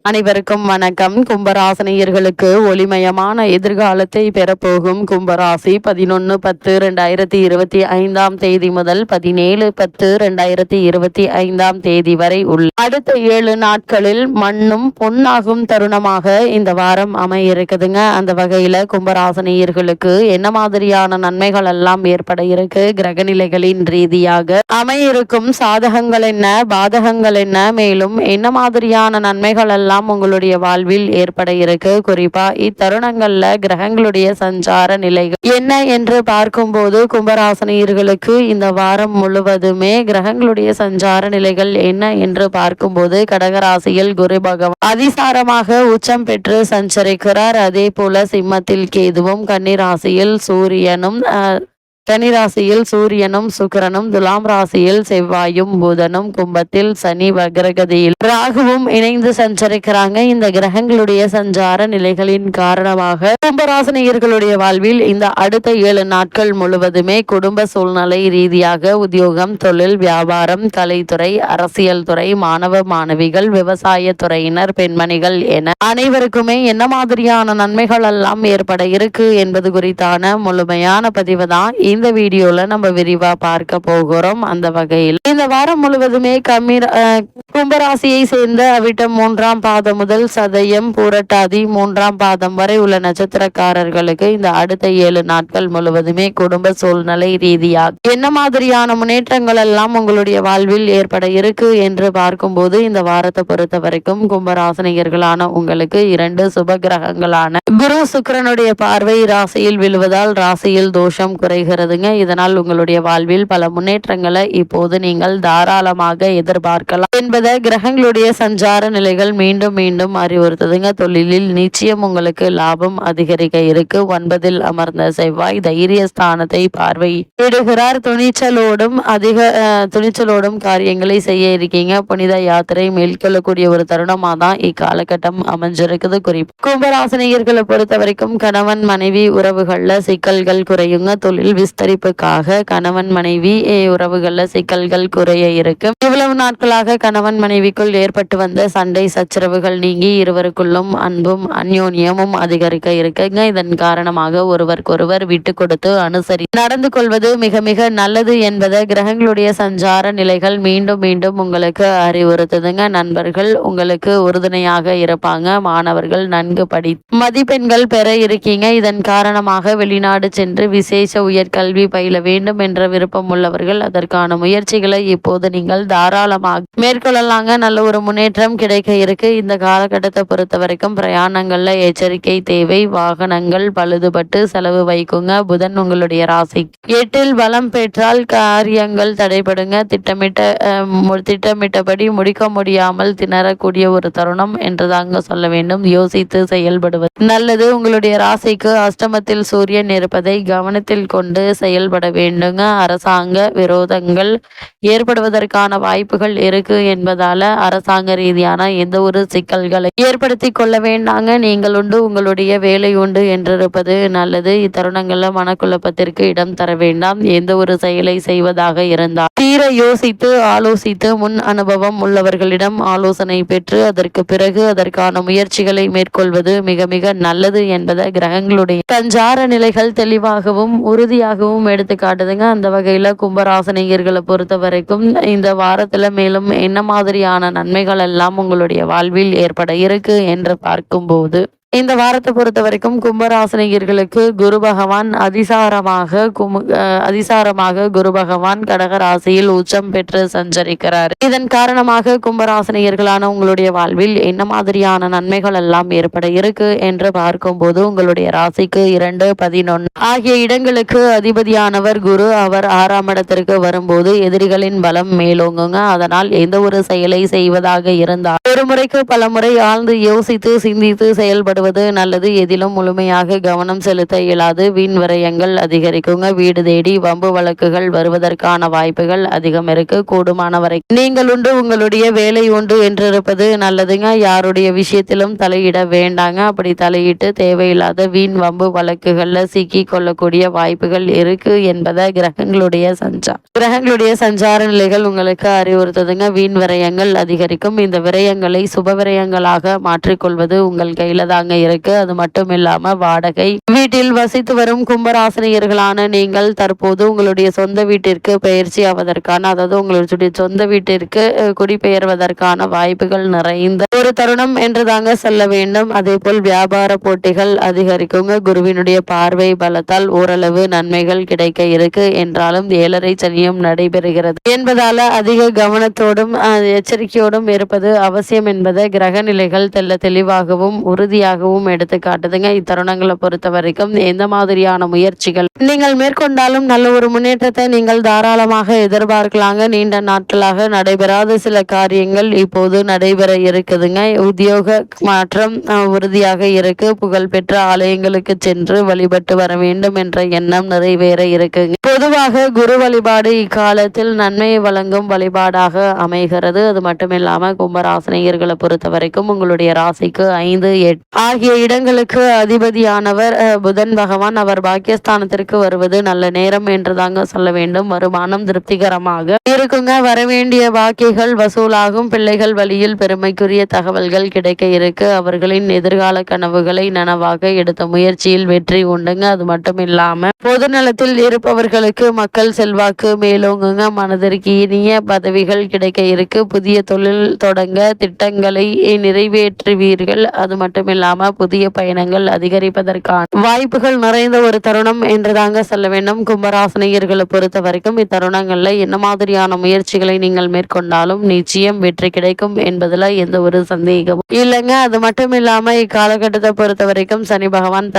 அனைவருக்கும் வணக்கம். கும்பராசினியர்களுக்கு ஒளிமயமான எதிர்காலத்தை பெறப்போகும் கும்பராசி 11/10/2025 முதல் 17/10/2025 வரை உள்ள அடுத்த 7 நாட்களில் மண்ணும் பொன்னாகும் தருணமாக இந்த வாரம் அமைய இருக்குதுங்க. அந்த வகையில கும்பராசினியர்களுக்கு என்ன மாதிரியான நன்மைகள் எல்லாம் ஏற்பட இருக்கு, கிரகநிலைகளின் ரீதியாக அமைய இருக்கும் சாதகங்கள் என்ன, பாதகங்கள் என்ன, மேலும் என்ன மாதிரியான நன்மைகள் எல்லாம் உங்களுடைய வாழ்வில் ஏற்பட இருக்கு. குறிப்பா இத்தருணங்கள்ல கிரகங்களுடைய சஞ்சார நிலைகள் என்ன என்று பார்க்கும்போது கும்பராசினியர்களுக்கு இந்த வாரம் முழுவதுமே கிரகங்களுடைய சஞ்சார நிலைகள் என்ன என்று பார்க்கும்போது கடகராசியில் குரு பகவான் அதிசாரமாக உச்சம் பெற்று சஞ்சரிக்கிறார். அதே போல சிம்மத்தில் கேதுவும், கன்னிராசியில் சூரியனும் சுக்கிரனும், துலாம் ராசியில் செவ்வாயும் புதனும், கும்பத்தில் சனி வக்ரகதியில் ராகுவும் இணைந்து சஞ்சரிக்கிறாங்க. இந்த கிரகங்களுடைய சஞ்சார நிலைகளின் காரணமாக கும்பராசினியர்களுடைய வாழ்வில் இந்த அடுத்த 7 நாட்கள் முழுவதுமே குடும்ப சூழ்நிலை ரீதியாக உத்தியோகம், தொழில், வியாபாரம், கலைத்துறை, அரசியல் துறை, மாணவ மாணவிகள், விவசாய துறையினர், பெண்மணிகள் என அனைவருக்குமே என்ன மாதிரியான நன்மைகள் எல்லாம் ஏற்பட இருக்கு என்பது குறித்தான முழுமையான பதிவு தான் இந்த வீடியோல நம்ம விரிவா பார்க்க போகிறோம். அந்த வகையில் இந்த வாரம் முழுவதுமே கும்பராசியை சேர்ந்த அவிட்டம் 3ஆம் பாதம் முதல் சதயம், பூரட்டாதி 3ஆம் பாதம் வரை உள்ள நட்சத்திரக்காரர்களுக்கு இந்த அடுத்த 7 நாட்கள் முழுவதுமே குடும்ப சூழ்நிலை ரீதியாக என்ன மாதிரியான முன்னேற்றங்கள் எல்லாம் உங்களுடைய வாழ்வில் ஏற்பட இருக்கு என்று பார்க்கும்போது இந்த வாரத்தை பொறுத்த வரைக்கும் கும்பராசினியர்களான உங்களுக்கு 2 சுப கிரகங்களான குரு சுக்கிரனுடைய பார்வை ராசியில் விழுவதால் ராசியில் தோஷம் குறைகிறதுங்க. இதனால் உங்களுடைய வாழ்வில் பல முன்னேற்றங்களை இப்போது நீங்கள் தாராளமாக எதிர்பார்க்கலாம் என்பதை கிரகங்களுடைய சஞ்சார நிலைகள் மீண்டும் மீண்டும் அறிவுறுத்துதுங்க. தொழிலில் நிச்சயம் உங்களுக்கு லாபம் அதிகரிக்க இருக்கு. 9இல் அமர்ந்த செவ்வாய் தைரிய ஸ்தானத்தை பார்வையிடுகிறார். துணிச்சலோடும் காரியங்களை செய்ய இருக்கீங்க. புனித யாத்திரை மேற்கொள்ளக்கூடிய ஒரு தருணமா தான் இக்காலகட்டம் அமைஞ்சிருக்குது. குறிப்பு கும்பராசினியர்களை பொறுத்த வரைக்கும் கணவன் மனைவி உறவுகள்ல சிக்கல்கள் குறையுங்க. தொழில் விஸ்தரிப்புக்காக கணவன் மனைவி உறவுகள்ல சிக்கல்கள் குறைய இருக்கு. இவ்வளவு நாட்களாக கணவன் மனைவிக்குள் ஏற்பட்டு வந்த சண்டை சச்சரவுகள் நீங்கி இருவருக்குள்ளும் அன்பும் அந்யோன்யமும் அதிகரிக்க இருக்குங்க. இதன் காரணமாக ஒருவருக்கொருவர் விட்டு கொடுத்து அனுசரி நடந்து கொள்வது மிக மிக நல்லது என்பதை கிரகங்களுடைய சஞ்சார நிலைகள் மீண்டும் மீண்டும் உங்களுக்கு அறிவுறுத்துதுங்க. நண்பர்கள் உங்களுக்கு உறுதுணையாக இருப்பாங்க. மாணவர்கள் நன்கு மதிப்பெண்கள் பெற இருக்கீங்க. இதன் காரணமாக வெளிநாடு சென்று விசேஷ உயர்கல்வி பயில வேண்டும் என்ற விருப்பம் உள்ளவர்கள் அதற்கான முயற்சிகளை இப்போது நீங்கள் தாராளமாக மேற்கொள்ளலாங்க. நல்ல ஒரு முன்னேற்றம் கிடைக்க இருக்கு. இந்த காலகட்டத்தை பொறுத்த வரைக்கும் பிரயாணங்கள்ல எச்சரிக்கை தேவை. வாகனங்கள் பழுதுபட்டு செலவு வைக்குங்க. புதன் உங்களுடைய ராசி 8இல் பலம் பெற்றால் காரியங்கள் தடைபடுங்க. திட்டமிட்டபடி முடிக்க முடியாமல் திணறக்கூடிய ஒரு தருணம் என்றுதாங்க சொல்ல வேண்டும். யோசித்து செயல்படுவது நல்லது. உங்களுடைய ராசிக்கு அஷ்டமத்தில் சூரியன் இருப்பதை கவனத்தில் கொண்டு செயல்பட வேண்டுங்க. அரசாங்க விரோதங்கள் ஏற்படுவதற்கான வாய்ப்புகள் இருக்கு என்பதால அரசாங்க ரீதியான எந்த ஒரு சிக்கல்களை ஏற்படுத்தி கொள்ள வேண்டாங்க. நீங்கள் உண்டு உங்களுடைய வேலை உண்டு என்றிருப்பது நல்லது. இத்தருணங்கள்ல மனக்குழப்பத்திற்கு இடம் தர வேண்டாம். எந்த ஒரு செயலை செய்வதாக இருந்தால் தீர யோசித்து ஆலோசித்து முன் அனுபவம் உள்ளவர்களிடம் ஆலோசனை பெற்று அதற்கு பிறகு அதற்கான முயற்சிகளை மேற்கொள்வது மிக மிக நல்லது என்பதை கிரகங்களுடைய சஞ்சார நிலைகள் தெளிவாகவும் உறுதியாகவும் எடுத்து காட்டுதுங்க. அந்த வகையில கும்பராசினியர்களை பொறுத்த வரைக்கும் இந்த வாரத்துல மேலும் என்ன மாதிரியான நன்மைகள் எல்லாம் உங்களுடைய வாழ்வில் ஏற்பட இருக்கு என்று பார்க்கும்போது இந்த வாரத்தை பொறுத்த வரைக்கும் கும்பராசினியர்களுக்கு குரு பகவான் அதிசாரமாக குரு பகவான் கடக ராசியில் உச்சம் பெற்று சஞ்சரிக்கிறார். இதன் காரணமாக கும்பராசினியர்களான உங்களுடைய வாழ்வில் என்ன மாதிரியான நன்மைகள் எல்லாம் ஏற்பட இருக்கு என்று பார்க்கும்போது உங்களுடைய ராசிக்கு 2, 11 ஆகிய இடங்களுக்கு அதிபதியானவர் குரு. அவர் 6ஆம் இடத்திற்கு வரும்போது எதிரிகளின் பலம் மேலோங்குங்க. அதனால் எந்த ஒரு செயலை செய்வதாக இருந்தால் ஒரு முறைக்கு பல முறை ஆழ்ந்து யோசித்து சிந்தித்து செயல்படும் வழிபடுவது நல்லது. எதிலும் முழுமையாக கவனம் செலுத்த இயலாது. வீண் விரயங்கள் அதிகரிக்குங்க. வீடு தேடி வம்பு வழக்குகள் வருவதற்கான வாய்ப்புகள் அதிகம் இருக்கு. கூடுமான வரை நீங்கள் உண்டு உங்களுடைய வேலை உண்டு என்றிருப்பது நல்லதுங்க. யாருடைய விஷயத்திலும் தலையிட வேண்டாங்க. அப்படி தலையிட்டு தேவையில்லாத வீண் வம்பு வழக்குகள்ல சிக்கி கொள்ளக்கூடிய வாய்ப்புகள் இருக்கு என்பதை கிரகங்களுடைய சஞ்சார நிலைகள் உங்களுக்கு அறிவுறுத்துதுங்க. வீண் விரயங்கள் அதிகரிக்கும். இந்த விரயங்களை சுப விரயங்களாக மாற்றிக்கொள்வது உங்கள் கையில தாங்க இருக்கு. அது மட்டும் இல்லாம வாடகை வீட்டில் வசித்து வரும் கும்பராசினியர்களான நீங்கள் தற்போது உங்களுடைய சொந்த வீட்டிற்கு பயிற்சி ஆவதற்கான, அதாவது உங்களுடைய சொந்த வீட்டிற்கு குடிபெயர்வதற்கான வாய்ப்புகள் நிறைந்த ஒரு தருணம் என்று தாங்க சொல்ல வேண்டும். அதே போல் வியாபார போட்டிகள் அதிகரிக்குங்க. குருவினுடைய பார்வை பலத்தால் ஓரளவு நன்மைகள் கிடைக்க இருக்கு. என்றாலும் 7.5 சனியும் நடைபெறுகிறது என்பதால அதிக கவனத்தோடும் எச்சரிக்கையோடும் இருப்பது அவசியம் என்பதை கிரக நிலைகள் தெளிவாகவும் உறுதியாகவும் எடுத்து காட்டுதுங்க. இத்தருணங்களை பொறுத்த வரைக்கும் எந்த மாதிரியான முயற்சிகள் நீங்கள் மேற்கொண்டாலும் நல்ல ஒரு முன்னேற்றத்தை நீங்கள் தாராளமாக எதிர்பார்க்கலாங்க. நீண்ட நாட்களாக நடைபெறாத சில காரியங்கள் இப்போது நடைபெற இருக்குதுங்க. உத்தியோக மாற்றம் உறுதியாக இருக்கு. புகழ்பெற்ற ஆலயங்களுக்கு சென்று வழிபட்டு வர வேண்டும் என்ற எண்ணம் நிறைவேற இருக்குங்க. பொதுவாக குரு வழிபாடு இக்காலத்தில் நன்மையை வழங்கும் வழிபாடாக அமைகிறது. அது மட்டும் இல்லாம கும்பராசினியர்களை பொறுத்த வரைக்கும் உங்களுடைய ராசிக்கு 5, 8 ஆகிய இடங்களுக்கு அதிபதியானவர் புதன் பகவான். அவர் பாக்கியஸ்தானத்திற்கு வருவது நல்ல நேரம் என்று தாங்க சொல்ல வேண்டும். வருமானம் திருப்திகரமாக இருக்குங்க. வரவேண்டிய பாக்கிகள் வசூலாகும். பிள்ளைகள் வழியில் பெருமைக்குரிய தகவல்கள் கிடைக்க இருக்கு. அவர்களின் எதிர்கால கனவுகளை நனவாக எடுத்த முயற்சியில் வெற்றி உண்டுங்க. அது மட்டும் இல்லாம பொது நலத்தில் இருப்பவர்களுக்கு மக்கள் செல்வாக்கு மேலோங்குங்க. மனதிற்கு இனிய பதவிகள் கிடைக்க இருக்கு. புதிய தொழில் தொடங்க திட்டங்களை நிறைவேற்றுவீர்கள். அது மட்டும் இல்லாம புதிய பயணங்கள் அதிகரிப்பதற்கான வாய்ப்புகள் நிறைந்த ஒரு தருணம் என்று தாங்க சொல்ல வேண்டும். கும்பராசினியர்களை பொறுத்த வரைக்கும் இத்தருணங்கள்ல என்ன மாதிரியான முயற்சிகளை நீங்கள் மேற்கொண்டாலும் நிச்சயம் வெற்றி கிடைக்கும் என்பதுல எந்த ஒரு சந்தேகமும் இல்லைங்க. அது மட்டும் இல்லாம இக்காலகட்டத்தை பொறுத்த வரைக்கும் சனி பகவான்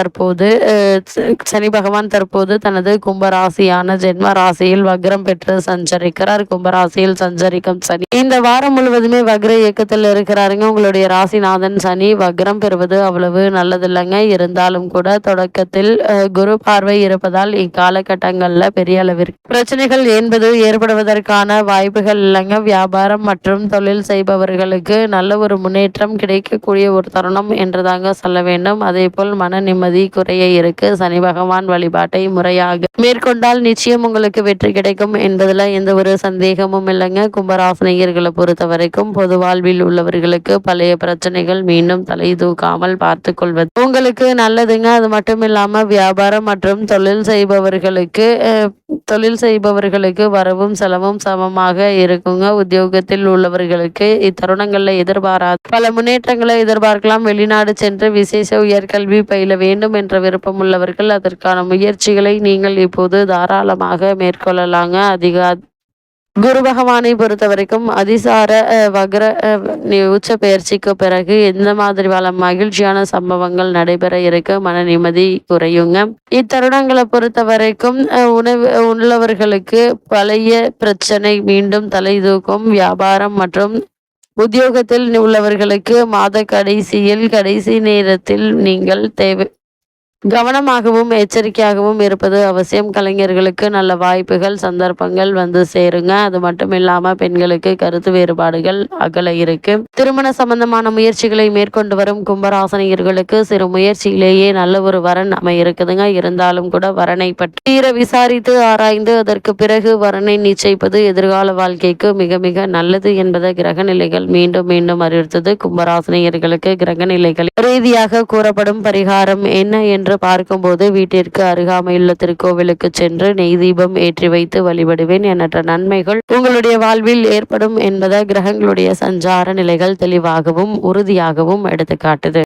தற்போது தனது கும்பராசியான ஜென்ம ராசியில் வக்ரம் பெற்று சஞ்சரிக்கிறார். கும்பராசியில் சஞ்சரிக்கும் சனி இந்த வாரம் முழுவதுமே வக்ர இயக்கத்தில் இருக்கிறாருங்க. உங்களுடைய ராசிநாதன் சனி வக்ரம் பெறுவது அவ்வளவு நல்லதில்லைங்க. இருந்தாலும் கூட தொடக்கத்தில் குரு பார்வை இருப்பதால் இக்காலகட்டங்கள்ல பெரிய அளவிற்கு பிரச்சனைகள் என்பது ஏற்படுவதற்கான வாய்ப்புகள் இல்லைங்க. வியாபாரம் மற்றும் தொழில் செய்பவர்களுக்கு நல்ல ஒரு முன்னேற்றம் கிடைக்கக்கூடிய ஒரு தருணம் என்று தாங்க சொல்ல வேண்டும். அதே போல் மன நிம்மதி குறைய இருக்கு. சனி பகவான் வழிபாட்டை முறையாக மேற்கொண்டால் நிச்சயம் உங்களுக்கு வெற்றி கிடைக்கும் என்பதுல எந்த ஒரு சந்தேகமும் இல்லைங்க. கும்பராசினியர்களை பொறுத்த வரைக்கும் பொது வாழ்வில் உள்ளவர்களுக்கு பழைய பிரச்சனைகள் மீண்டும் தலை தூக்காமல் பார்த்து கொள்வது உங்களுக்கு நல்லதுங்க. அது மட்டும் இல்லாம வியாபாரம் மற்றும் தொழில் செய்பவர்களுக்கு வரவும் செலவும் சமமாக இருக்குங்க. உத்தியோகத்தில் உள்ளவர்களுக்கு இத்தருணங்கள்ல எதிர்பாராத பல முன்னேற்றங்களை எதிர்பார்க்கலாம். வெளிநாடு சென்று விசேஷ உயர்கல்வி பயில வேண்டும் என்ற விருப்பம் உள்ளவர்கள் அதற்கான முயற்சிகளை நீங்கள் இப்போது தாராளமாக மேற்கொள்ளலாங்க. குரு பகவானை பொறுத்த வரைக்கும் அதிசார வக்ர உச்ச பயிற்சிக்கு பிறகு எந்த மாதிரி மகிழ்ச்சியான சம்பவங்கள் நடைபெற இருக்க மன நிம்மதி குறையுங்க. இத்தருணங்களை பொறுத்த வரைக்கும் உள்ளவர்களுக்கு பழைய பிரச்சனை மீண்டும் தலை தூக்கும். வியாபாரம் மற்றும் உத்தியோகத்தில் உள்ளவர்களுக்கு மாத கடைசி நேரத்தில் நீங்கள் கவனமாகவும் எச்சரிக்கையாகவும் இருப்பது அவசியம். கலைஞர்களுக்கு நல்ல வாய்ப்புகள் சந்தர்ப்பங்கள் வந்து சேருங்க. அது மட்டும் இல்லாம பெண்களுக்கு கருத்து வேறுபாடுகள் அகல இருக்கு. திருமண சம்பந்தமான முயற்சிகளை மேற்கொண்டு வரும் கும்பராசினியர்களுக்கு சிறு முயற்சியிலேயே நல்ல ஒரு வரன் இருக்குதுங்க. இருந்தாலும் கூட வரனை பற்றி விசாரித்து ஆராய்ந்து அதற்கு பிறகு வரனை நிச்சயிப்பது எதிர்கால வாழ்க்கைக்கு மிக மிக நல்லது என்பதை கிரக நிலைகள் மீண்டும் அறிவுறுத்தது. கும்பராசினியர்களுக்கு கிரக நிலைகள் ரீதியாக கூறப்படும் பரிகாரம் என்ன என்று பார்க்கும்போது வீட்டிற்கு அருகாமையுள்ள திருக்கோவிலுக்கு சென்று நெய் தீபம் ஏற்றி வைத்து வழிபடுவேன். எண்ணற்ற நன்மைகள் உங்களுடைய வாழ்வில் ஏற்படும் என்பதை கிரகங்களுடைய சஞ்சார நிலைகள் தெளிவாகவும் உறுதியாகவும் எடுத்து காட்டுது.